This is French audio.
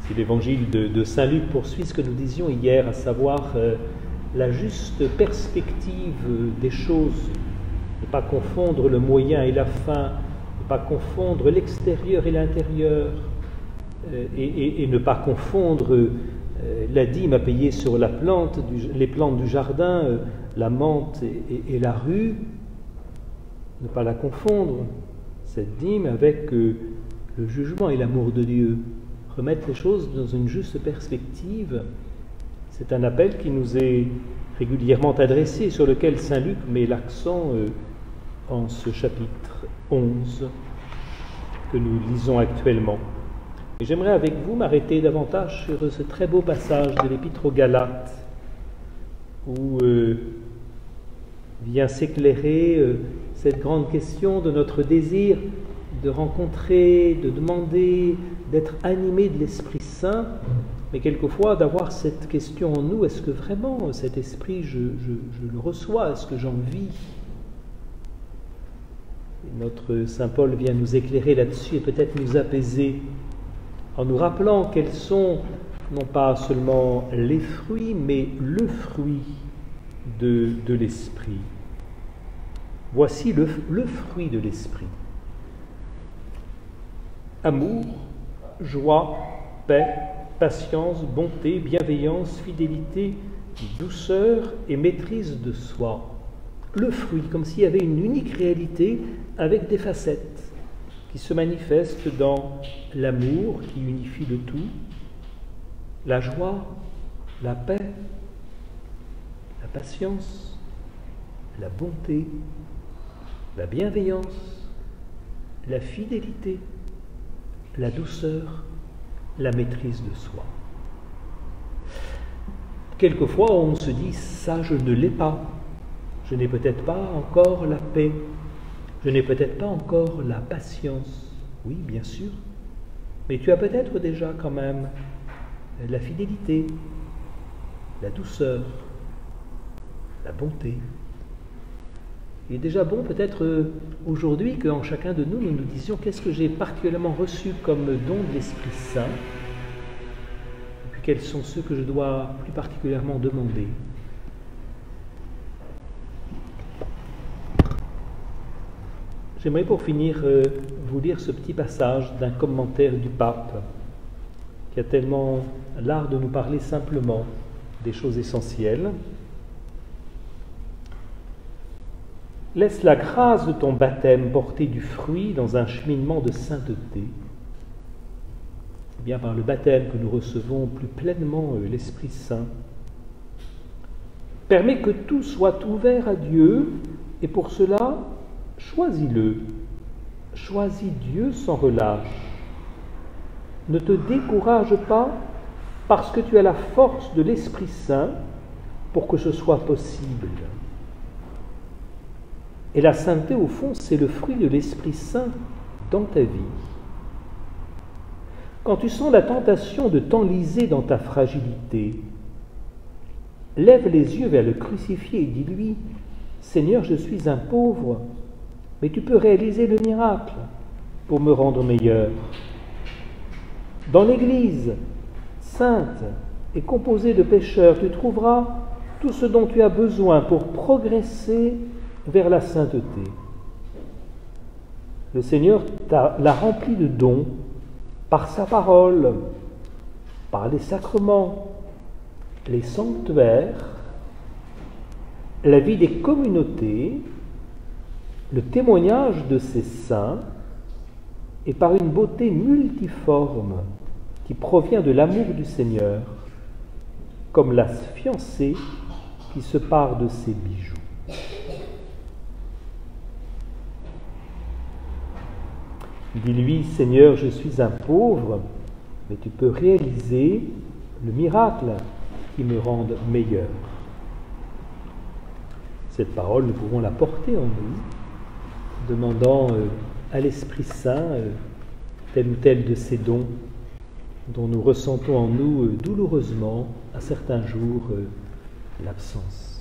Si l'évangile de Saint Luc poursuit ce que nous disions hier, à savoir la juste perspective des choses, ne pas confondre le moyen et la fin, ne pas confondre l'extérieur et l'intérieur, et ne pas confondre la dîme à payer sur les plantes du jardin, la menthe et la rue, ne pas la confondre, cette dîme, avec le jugement et l'amour de Dieu. Remettre les choses dans une juste perspective, c'est un appel qui nous est régulièrement adressé, sur lequel Saint Luc met l'accent en ce chapitre 11 que nous lisons actuellement. Et j'aimerais avec vous m'arrêter davantage sur ce très beau passage de l'Épître aux Galates, où vient s'éclairer cette grande question de notre désir de rencontrer, de demander, d'être animé de l'Esprit Saint, mais quelquefois d'avoir cette question en nous, est-ce que vraiment cet Esprit, je le reçois, est-ce que j'en vis? Et notre Saint Paul vient nous éclairer là-dessus et peut-être nous apaiser en nous rappelant quels sont non pas seulement les fruits, mais le fruit de l'Esprit. Voici le fruit de l'Esprit. Amour, joie, paix, patience, bonté, bienveillance, fidélité, douceur et maîtrise de soi. Le fruit, comme s'il y avait une unique réalité avec des facettes qui se manifestent dans l'amour qui unifie le tout, la joie, la paix, la patience, la bonté, la bienveillance, la fidélité, la douceur, la maîtrise de soi. Quelquefois, on se dit, ça je ne l'ai pas. Je n'ai peut-être pas encore la paix. Je n'ai peut-être pas encore la patience. Oui, bien sûr. Mais tu as peut-être déjà quand même la fidélité, la douceur, la bonté. Il est déjà bon peut-être aujourd'hui qu'en chacun de nous, nous nous disions qu'est-ce que j'ai particulièrement reçu comme don de l'Esprit Saint, et puis quels sont ceux que je dois plus particulièrement demander. J'aimerais pour finir vous lire ce petit passage d'un commentaire du pape qui a tellement l'art de nous parler simplement des choses essentielles. Laisse la grâce de ton baptême porter du fruit dans un cheminement de sainteté. C'est bien par le baptême que nous recevons plus pleinement l'Esprit Saint. Permets que tout soit ouvert à Dieu et pour cela, choisis-le. Choisis Dieu sans relâche. Ne te décourage pas parce que tu as la force de l'Esprit Saint pour que ce soit possible. Et la sainteté, au fond, c'est le fruit de l'Esprit Saint dans ta vie. Quand tu sens la tentation de t'enliser dans ta fragilité, lève les yeux vers le crucifié et dis-lui, « Seigneur, je suis un pauvre, mais tu peux réaliser le miracle pour me rendre meilleur. » Dans l'Église, sainte et composée de pécheurs, tu trouveras tout ce dont tu as besoin pour progresser vers la sainteté. Le Seigneur l'a rempli de dons par sa parole, par les sacrements, les sanctuaires, la vie des communautés, le témoignage de ses saints et par une beauté multiforme qui provient de l'amour du Seigneur, comme la fiancée qui se pare de ses bijoux. Dis-lui, Seigneur, je suis un pauvre, mais tu peux réaliser le miracle qui me rende meilleur. Cette parole, nous pouvons la porter en nous, demandant à l'Esprit Saint tel ou tel de ces dons dont nous ressentons en nous douloureusement, à certains jours, l'absence.